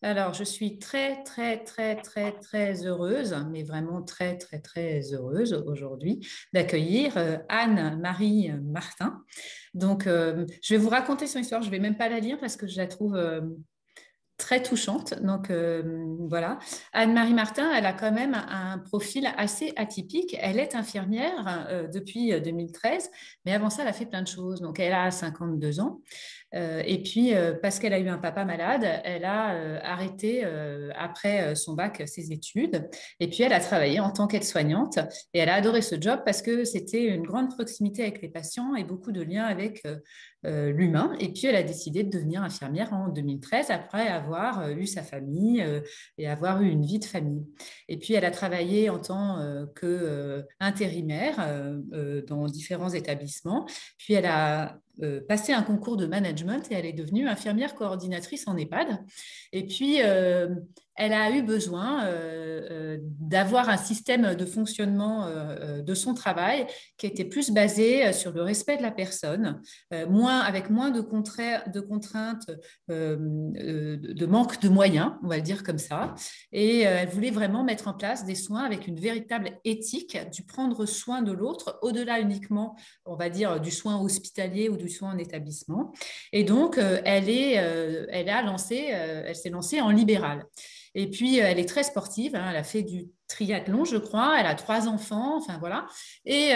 Alors, je suis très, très, très, très, très heureuse, mais vraiment très, très, très heureuse aujourd'hui d'accueillir Anne-Marie Martin. Donc, je vais vous raconter son histoire. Je ne vais même pas la lire parce que je la trouve très touchante. Donc, voilà. Anne-Marie Martin, elle a quand même un profil assez atypique. Elle est infirmière depuis 2013, mais avant ça, elle a fait plein de choses. Donc, elle a 52 ans. Et puis, parce qu'elle a eu un papa malade, elle a arrêté après son bac ses études. Et puis, elle a travaillé en tant qu'aide-soignante. Et elle a adoré ce job parce que c'était une grande proximité avec les patients et beaucoup de liens avec l'humain. Et puis, elle a décidé de devenir infirmière en 2013 après avoir eu sa famille et avoir eu une vie de famille. Et puis, elle a travaillé en tant qu'intérimaire dans différents établissements. Puis, elle a passé un concours de management et elle est devenue infirmière coordinatrice en EHPAD. Et puis, elle a eu besoin d'avoir un système de fonctionnement de son travail qui était plus basé sur le respect de la personne, avec moins de contraintes, de manque de moyens, on va le dire comme ça. Et elle voulait vraiment mettre en place des soins avec une véritable éthique du prendre soin de l'autre, au-delà uniquement, on va dire, du soin hospitalier ou du soin en établissement. Et donc, elle s'est lancée en libéral. Et puis, elle est très sportive, hein, elle a fait du triathlon, je crois, elle a 3 enfants, enfin voilà. Et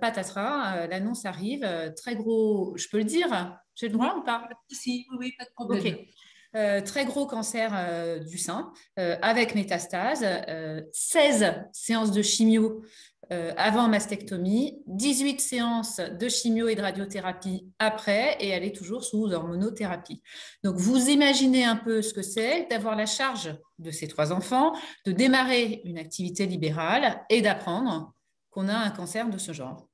patatras, l'annonce arrive, très gros, je peux le dire, j'ai le droit Oui, ou pas? pas de souci, oui, oui, pas de Ok. problème. Très gros cancer du sein avec métastase, 16 séances de chimio avant mastectomie, 18 séances de chimio et de radiothérapie après, et elle est toujours sous hormonothérapie. Donc, vous imaginez un peu ce que c'est d'avoir la charge de ces 3 enfants, de démarrer une activité libérale et d'apprendre qu'on a un cancer de ce genre.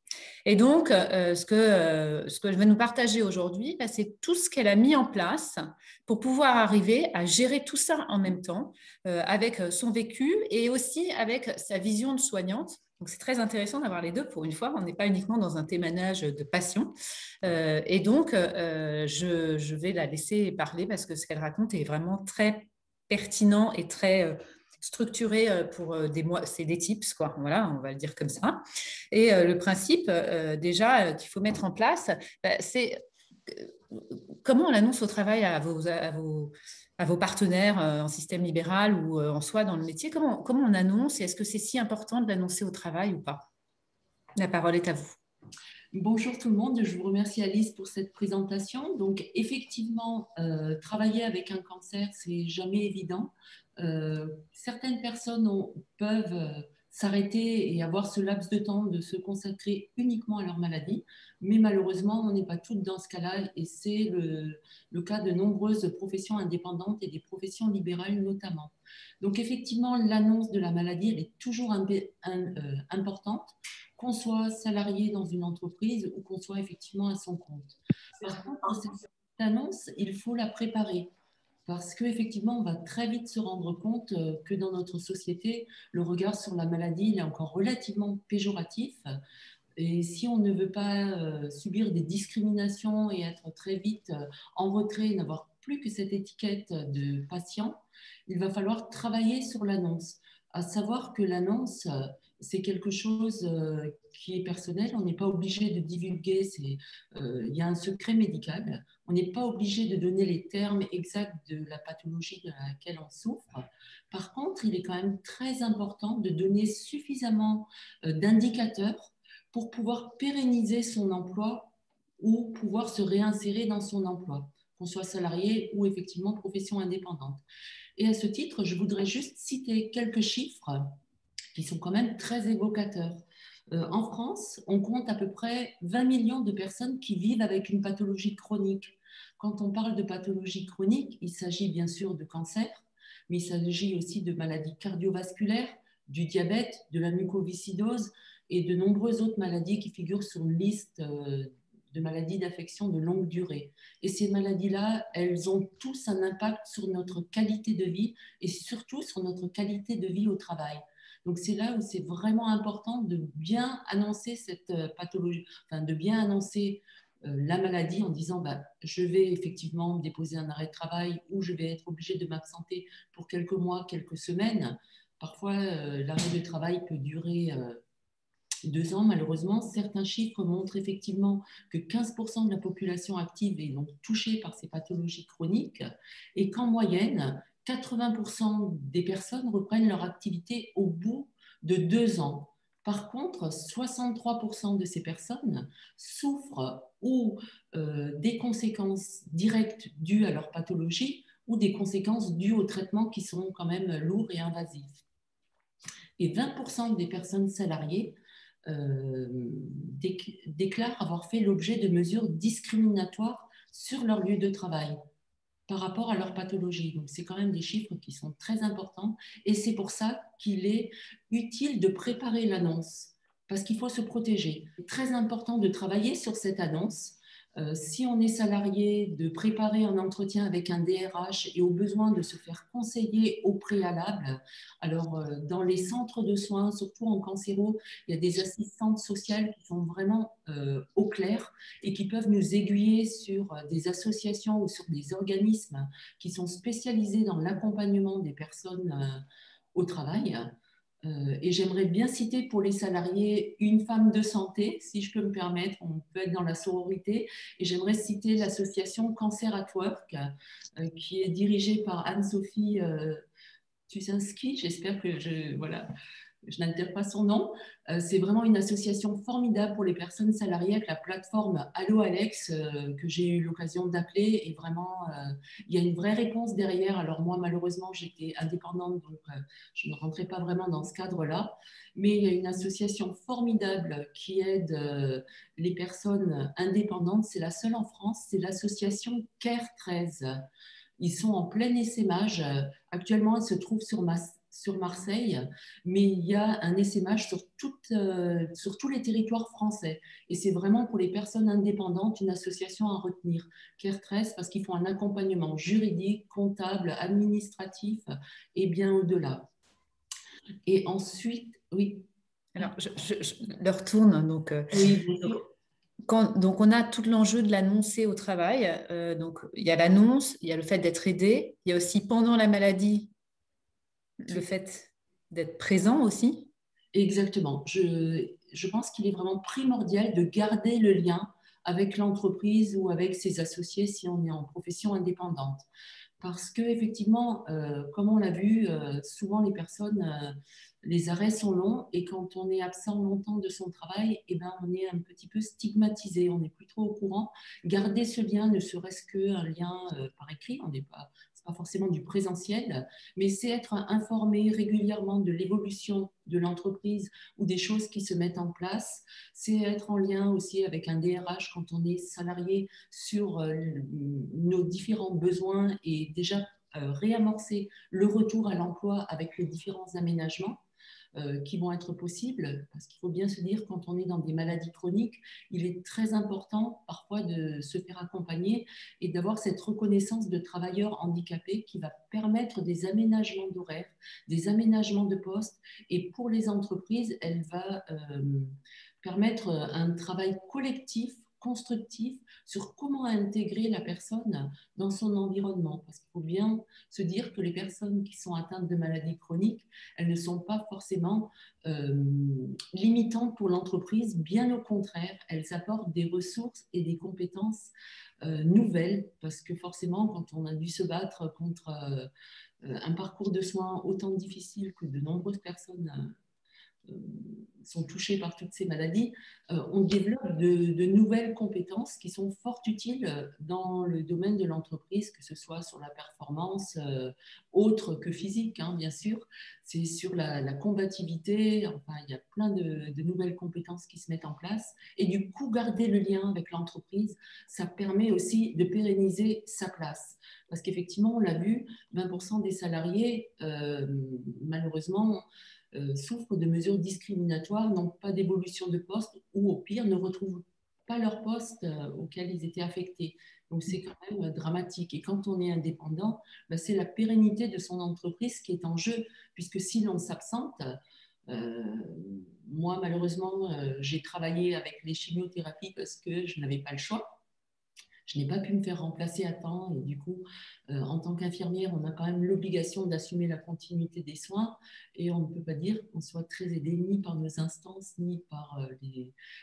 Et donc, ce que je vais nous partager aujourd'hui, bah, c'est tout ce qu'elle a mis en place pour pouvoir arriver à gérer tout ça en même temps, avec son vécu et aussi avec sa vision de soignante. Donc, c'est très intéressant d'avoir les deux pour une fois. On n'est pas uniquement dans un témoignage de passion. Et donc, je vais la laisser parler parce que ce qu'elle raconte est vraiment très pertinent et très structuré pour c'est des tips, quoi. Voilà, on va le dire comme ça. Et le principe, déjà, qu'il faut mettre en place, bah, c'est comment on l'annonce au travail à vos partenaires en système libéral ou en soi dans le métier. Comment on annonce et est-ce que c'est si important de l'annoncer au travail ou pas? La parole est à vous. Bonjour tout le monde, je vous remercie Alice pour cette présentation. Donc effectivement, travailler avec un cancer, c'est jamais évident. Certaines personnes peuvent s'arrêter et avoir ce laps de temps de se consacrer uniquement à leur maladie, mais malheureusement, on n'est pas toutes dans ce cas-là et c'est le cas de nombreuses professions indépendantes et des professions libérales notamment. Donc effectivement, l'annonce de la maladie, elle est toujours importante qu'on soit salarié dans une entreprise ou qu'on soit effectivement à son compte. Par contre, cette annonce, il faut la préparer parce qu'effectivement, on va très vite se rendre compte que dans notre société, le regard sur la maladie il est encore relativement péjoratif. Et si on ne veut pas subir des discriminations et être très vite en retrait, n'avoir plus que cette étiquette de patient, il va falloir travailler sur l'annonce. À savoir que l'annonce, c'est quelque chose qui est personnel. On n'est pas obligé de divulguer. Il y a un secret médical. On n'est pas obligé de donner les termes exacts de la pathologie de laquelle on souffre. Par contre, il est quand même très important de donner suffisamment d'indicateurs pour pouvoir pérenniser son emploi ou pouvoir se réinsérer dans son emploi, qu'on soit salarié ou effectivement profession indépendante. Et à ce titre, je voudrais juste citer quelques chiffres qui sont quand même très évocateurs. En France, on compte à peu près 20 millions de personnes qui vivent avec une pathologie chronique. Quand on parle de pathologie chronique, il s'agit bien sûr de cancer, mais il s'agit aussi de maladies cardiovasculaires, du diabète, de la mucoviscidose et de nombreuses autres maladies qui figurent sur une liste de maladies d'affection de longue durée. Et ces maladies-là, elles ont tous un impact sur notre qualité de vie et surtout sur notre qualité de vie au travail. Donc c'est là où c'est vraiment important de bien annoncer cette pathologie, enfin de bien annoncer la maladie en disant bah, je vais effectivement déposer un arrêt de travail ou je vais être obligé de m'absenter pour quelques mois, quelques semaines. Parfois, l'arrêt de travail peut durer 2 ans, malheureusement. Certains chiffres montrent effectivement que 15% de la population active est donc touchée par ces pathologies chroniques et qu'en moyenne, 80% des personnes reprennent leur activité au bout de 2 ans. Par contre, 63% de ces personnes souffrent ou des conséquences directes dues à leur pathologie ou des conséquences dues au traitement qui sont quand même lourds et invasifs. Et 20% des personnes salariées déclarent avoir fait l'objet de mesures discriminatoires sur leur lieu de travail par rapport à leur pathologie. Donc, c'est quand même des chiffres qui sont très importants et c'est pour ça qu'il est utile de préparer l'annonce parce qu'il faut se protéger. C'est très important de travailler sur cette annonce. Si on est salarié, de préparer un entretien avec un DRH et au besoin de se faire conseiller au préalable. Alors, dans les centres de soins, surtout en cancéro, il y a des assistantes sociales qui sont vraiment au clair et qui peuvent nous aiguiller sur des associations ou sur des organismes qui sont spécialisés dans l'accompagnement des personnes au travail. Et j'aimerais bien citer pour les salariés une femme de santé, si je peux me permettre, on peut être dans la sororité, et j'aimerais citer l'association Cancer at Work, qui est dirigée par Anne-Sophie Tusinski, j'espère que je n'altère pas son nom. C'est vraiment une association formidable pour les personnes salariées avec la plateforme Allo Alex que j'ai eu l'occasion d'appeler et vraiment il y a une vraie réponse derrière. Alors moi malheureusement j'étais indépendante donc je ne rentrais pas vraiment dans ce cadre-là, mais il y a une association formidable qui aide les personnes indépendantes. C'est la seule en France, c'est l'association CARE 13. Ils sont en plein essaimage. Actuellement, ils se trouvent sur Marseille, mais il y a un essaimage sur tous les territoires français. Et c'est vraiment pour les personnes indépendantes une association à retenir, CARE13, parce qu'ils font un accompagnement juridique, comptable, administratif et bien au-delà. Et ensuite, oui. Alors, je leur tourne. Donc, Oui, bien donc, sûr. donc, on a tout l'enjeu de l'annoncer au travail. Donc, il y a l'annonce, il y a le fait d'être aidé, il y a aussi pendant la maladie, le fait d'être présent aussi. Exactement. Je pense qu'il est vraiment primordial de garder le lien avec l'entreprise ou avec ses associés si on est en profession indépendante. Parce que effectivement, comme on l'a vu, souvent les personnes, les arrêts sont longs et quand on est absent longtemps de son travail, eh ben, on est un petit peu stigmatisé, on n'est plus trop au courant. Garder ce lien, ne serait-ce qu'un lien par écrit, on n'est pas, c'est pas forcément du présentiel, mais c'est être informé régulièrement de l'évolution de l'entreprise ou des choses qui se mettent en place. C'est être en lien aussi avec un DRH quand on est salarié sur nos différents besoins et déjà réamorcer le retour à l'emploi avec les différents aménagements qui vont être possibles, parce qu'il faut bien se dire, quand on est dans des maladies chroniques, il est très important parfois de se faire accompagner et d'avoir cette reconnaissance de travailleurs handicapés qui va permettre des aménagements d'horaires, des aménagements de postes, et pour les entreprises, elle va permettre un travail collectif constructif sur comment intégrer la personne dans son environnement. Parce qu'il faut bien se dire que les personnes qui sont atteintes de maladies chroniques, elles ne sont pas forcément limitantes pour l'entreprise, bien au contraire, elles apportent des ressources et des compétences nouvelles, parce que forcément, quand on a dû se battre contre un parcours de soins autant difficile que de nombreuses personnes sont touchés par toutes ces maladies, on développe de nouvelles compétences qui sont fort utiles dans le domaine de l'entreprise, que ce soit sur la performance autre que physique, hein, bien sûr. C'est sur la combativité, enfin, il y a plein de nouvelles compétences qui se mettent en place. Et du coup, garder le lien avec l'entreprise, ça permet aussi de pérenniser sa place. Parce qu'effectivement, on l'a vu, 20% des salariés, malheureusement, souffrent de mesures discriminatoires, n'ont pas d'évolution de poste ou au pire ne retrouvent pas leur poste auquel ils étaient affectés. Donc c'est quand même dramatique. Et quand on est indépendant, ben, c'est la pérennité de son entreprise qui est en jeu, puisque si l'on s'absente, euh, moi malheureusement j'ai travaillé avec les chimiothérapies parce que je n'avais pas le choix. je n'ai pas pu me faire remplacer à temps et du coup, en tant qu'infirmière, on a quand même l'obligation d'assumer la continuité des soins et on ne peut pas dire qu'on soit très aidé ni par nos instances ni par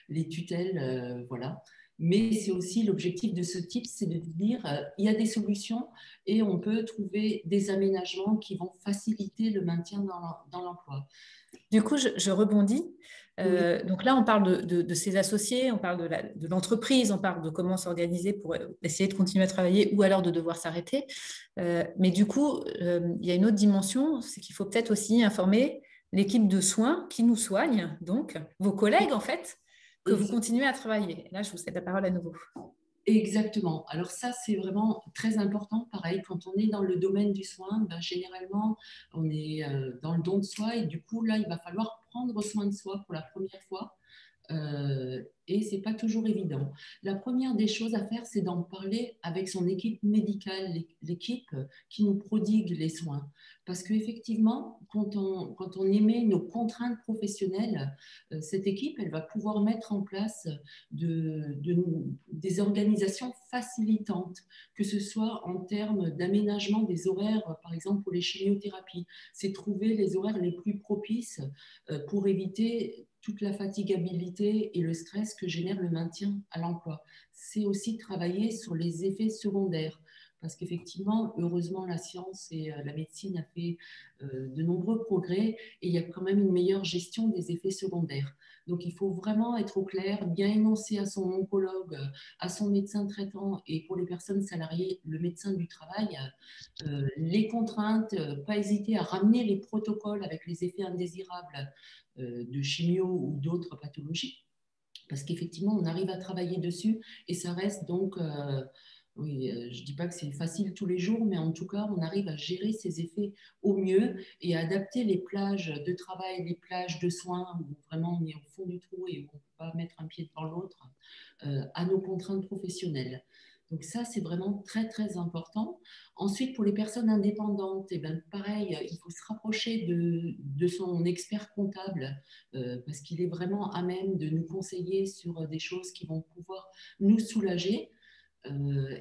les tutelles, voilà. Mais c'est aussi l'objectif de ce type, c'est de dire il y a des solutions et on peut trouver des aménagements qui vont faciliter le maintien dans l'emploi. Du coup, je rebondis. Oui, Donc là, on parle de ses associés, on parle de l'entreprise, on parle de comment s'organiser pour essayer de continuer à travailler ou alors de devoir s'arrêter. Mais du coup, il y a une autre dimension, c'est qu'il faut peut-être aussi informer l'équipe de soins qui nous soigne, donc vos collègues en fait, que vous continuez à travailler. Là, je vous cède la parole à nouveau. exactement. Alors ça, c'est vraiment très important. Pareil, quand on est dans le domaine du soin, ben, généralement, on est dans le don de soi et du coup, là, il va falloir prendre soin de soi pour la première fois. Et c'est pas toujours évident. La première des choses à faire, c'est d'en parler avec son équipe médicale, l'équipe qui nous prodigue les soins. Parce qu'effectivement, quand on émet nos contraintes professionnelles, cette équipe, elle va pouvoir mettre en place des organisations facilitantes, que ce soit en termes d'aménagement des horaires, par exemple pour les chimiothérapies. C'est trouver les horaires les plus propices pour éviter toute la fatigabilité et le stress que génère le maintien à l'emploi. C'est aussi travailler sur les effets secondaires. Parce qu'effectivement, heureusement, la science et la médecine a fait de nombreux progrès et il y a quand même une meilleure gestion des effets secondaires. Donc, il faut vraiment être au clair, bien énoncer à son oncologue, à son médecin traitant et pour les personnes salariées, le médecin du travail, les contraintes, pas hésiter à ramener les protocoles avec les effets indésirables de chimio ou d'autres pathologies, parce qu'effectivement, on arrive à travailler dessus et ça reste donc, oui, je ne dis pas que c'est facile tous les jours, mais en tout cas, on arrive à gérer ces effets au mieux et à adapter les plages de travail, les plages de soins où vraiment on est au fond du trou et où on ne peut pas mettre un pied devant l'autre, à nos contraintes professionnelles. Donc ça, c'est vraiment très, très important. Ensuite, pour les personnes indépendantes, eh ben, pareil, il faut se rapprocher de son expert comptable parce qu'il est vraiment à même de nous conseiller sur des choses qui vont pouvoir nous soulager.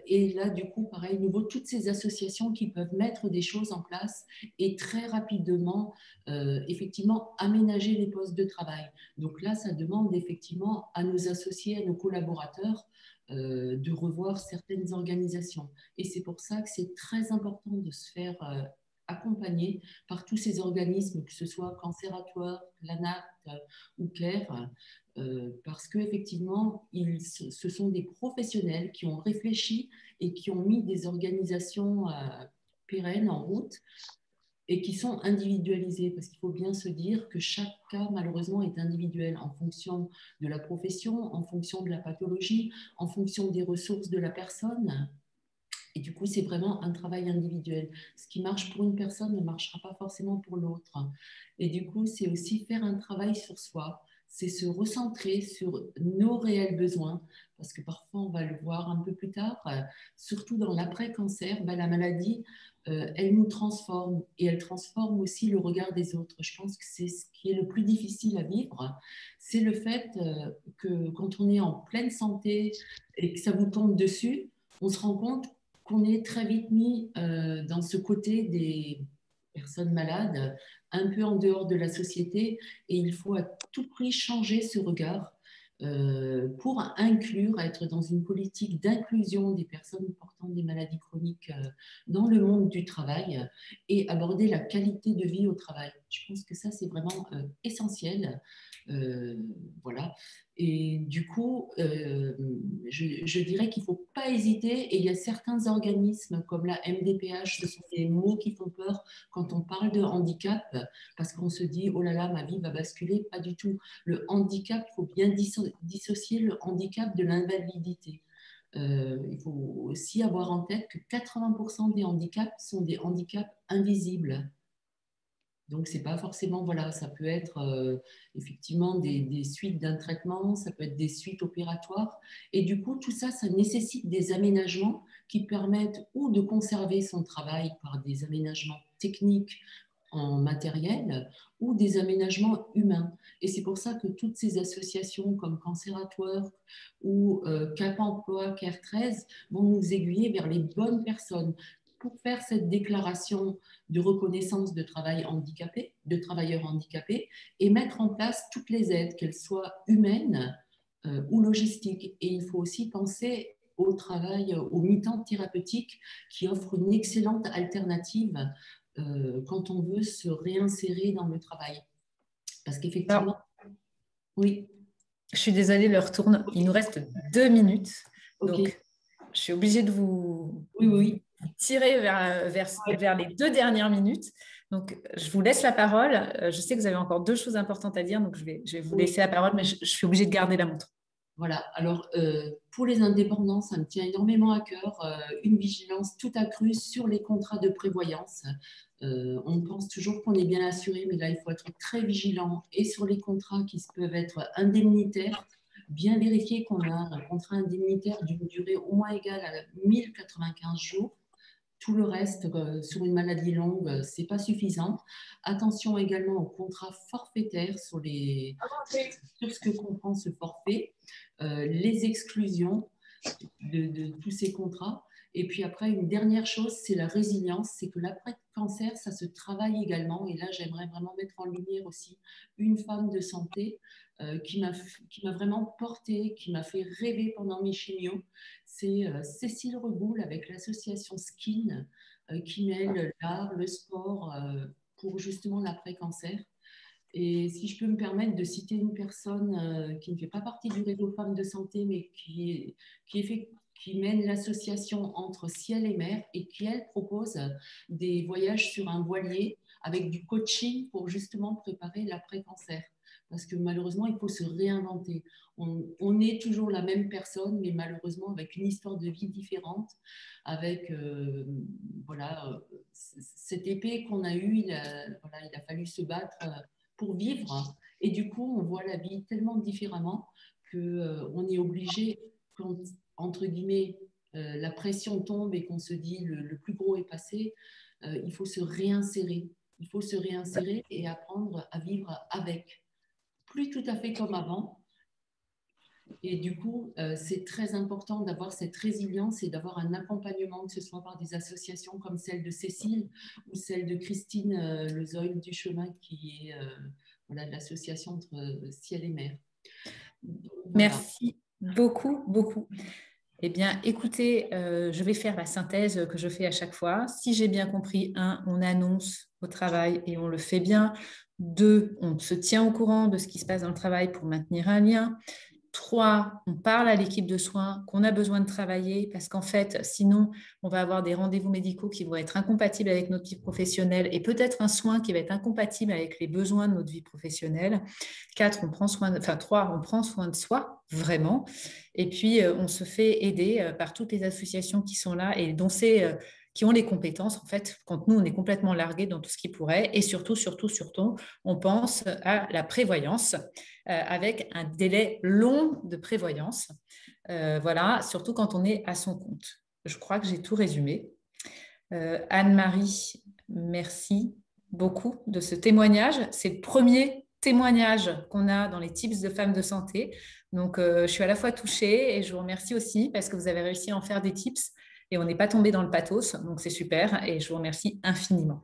Et là, du coup, pareil, nouveau, toutes ces associations qui peuvent mettre des choses en place et très rapidement, effectivement, aménager les postes de travail. Donc là, ça demande effectivement à nos associés, à nos collaborateurs, de revoir certaines organisations. Et c'est pour ça que c'est très important de se faire accompagner par tous ces organismes, que ce soit Cancer à Toi, l'ANACT ou CARE, parce qu'effectivement, ce sont des professionnels qui ont réfléchi et qui ont mis des organisations pérennes en route et qui sont individualisées, parce qu'il faut bien se dire que chaque cas, malheureusement, est individuel en fonction de la profession, en fonction de la pathologie, en fonction des ressources de la personne. Et du coup, c'est vraiment un travail individuel. Ce qui marche pour une personne ne marchera pas forcément pour l'autre. Et du coup, c'est aussi faire un travail sur soi. C'est se recentrer sur nos réels besoins, parce que parfois, on va le voir un peu plus tard, surtout dans l'après-cancer, ben, la maladie, elle nous transforme et elle transforme aussi le regard des autres. Je pense que c'est ce qui est le plus difficile à vivre, c'est le fait que quand on est en pleine santé et que ça vous tombe dessus, on se rend compte qu'on est très vite mis dans ce côté des personnes malades, un peu en dehors de la société, et il faut à tout prix changer ce regard pour inclure, être dans une politique d'inclusion des personnes portant des maladies chroniques dans le monde du travail et aborder la qualité de vie au travail. Je pense que ça, c'est vraiment essentiel. Euh, voilà. Et du coup, je dirais qu'il ne faut pas hésiter. Et il y a certains organismes comme la MDPH, ce sont des mots qui font peur quand on parle de handicap, parce qu'on se dit, oh là là, ma vie va basculer. Pas du tout. Le handicap, il faut bien dissocier le handicap de l'invalidité. Il faut aussi avoir en tête que 80% des handicaps sont des handicaps invisibles. Donc, c'est pas forcément, voilà, ça peut être effectivement des suites d'un traitement, ça peut être des suites opératoires. Et du coup, tout ça, ça nécessite des aménagements qui permettent ou de conserver son travail par des aménagements techniques en matériel ou des aménagements humains. Et c'est pour ça que toutes ces associations comme Cancer at Work ou Cap Emploi, CARE 13 vont nous aiguiller vers les bonnes personnes pour faire cette déclaration de reconnaissance de travail handicapé, de travailleurs handicapés, et mettre en place toutes les aides, qu'elles soient humaines ou logistiques. Et il faut aussi penser au travail, au mi-temps thérapeutique qui offre une excellente alternative quand on veut se réinsérer dans le travail. Parce qu'effectivement, Alors, oui, je suis désolée, l'heure tourne. Il nous reste 2 minutes. ok, Donc, je suis obligée de vous oui, oui, tirer vers les 2 dernières minutes. Donc, je vous laisse la parole. Je sais que vous avez encore 2 choses importantes à dire, donc je vais vous oui. laisser la parole, mais je suis obligée de garder la montre. Voilà, alors pour les indépendants, ça me tient énormément à cœur, une vigilance tout accrue sur les contrats de prévoyance. On pense toujours qu'on est bien assuré, mais là, il faut être très vigilant et sur les contrats qui peuvent être indemnitaires, bien vérifier qu'on a un contrat indemnitaire d'une durée au moins égale à 1095 jours. Tout le reste, sur une maladie longue, ce n'est pas suffisant. Attention également aux contrats forfaitaires sur ce que comprend ce forfait, les exclusions de tous ces contrats. Et puis après, une dernière chose, c'est la résilience, c'est que l'après-cancer, ça se travaille également. Et là, j'aimerais vraiment mettre en lumière aussi une femme de santé qui m'a vraiment portée, qui m'a fait rêver pendant mes chimios. C'est Cécile Reboul avec l'association Skin qui mêle l'art, le sport pour justement l'après-cancer. Et si je peux me permettre de citer une personne qui ne fait pas partie du réseau Femmes de Santé, mais qui mène l'association entre ciel et mer et qui, elle, propose des voyages sur un voilier avec du coaching pour justement préparer l'après-cancer. Parce que malheureusement, il faut se réinventer. On est toujours la même personne, mais malheureusement avec une histoire de vie différente, avec voilà, cette épée qu'on a eue, voilà, il a fallu se battre pour vivre. Et du coup, on voit la vie tellement différemment qu'on est obligé, quand, entre guillemets, la pression tombe et qu'on se dit le plus gros est passé, il faut se réinsérer. Il faut se réinsérer et apprendre à vivre avec. Plus tout à fait comme avant. Et du coup, c'est très important d'avoir cette résilience et d'avoir un accompagnement, que ce soit par des associations comme celle de Cécile ou celle de Christine Lezoil du Chemin, qui est voilà, l'association entre ciel et mer. Donc, voilà. Merci beaucoup, beaucoup. Eh bien, écoutez, je vais faire la synthèse que je fais à chaque fois. Si j'ai bien compris, 1, on annonce au travail et on le fait bien. 2, on se tient au courant de ce qui se passe dans le travail pour maintenir un lien. 3, on parle à l'équipe de soins qu'on a besoin de travailler parce qu'en fait, sinon, on va avoir des rendez-vous médicaux qui vont être incompatibles avec notre vie professionnelle et peut-être un soin qui va être incompatible avec les besoins de notre vie professionnelle. 4, enfin 3, on prend soin de soi, vraiment. Et puis, on se fait aider par toutes les associations qui sont là et qui ont les compétences, en fait, quand nous, on est complètement largués dans tout ce qui pourrait. Et surtout, surtout, surtout, on pense à la prévoyance avec un délai long de prévoyance. Voilà, surtout quand on est à son compte. Je crois que j'ai tout résumé. Anne-Marie, merci beaucoup de ce témoignage. C'est le premier témoignage qu'on a dans les tips de femmes de santé. Donc, je suis à la fois touchée et je vous remercie aussi parce que vous avez réussi à en faire des tips et on n'est pas tombé dans le pathos. Donc, c'est super et je vous remercie infiniment.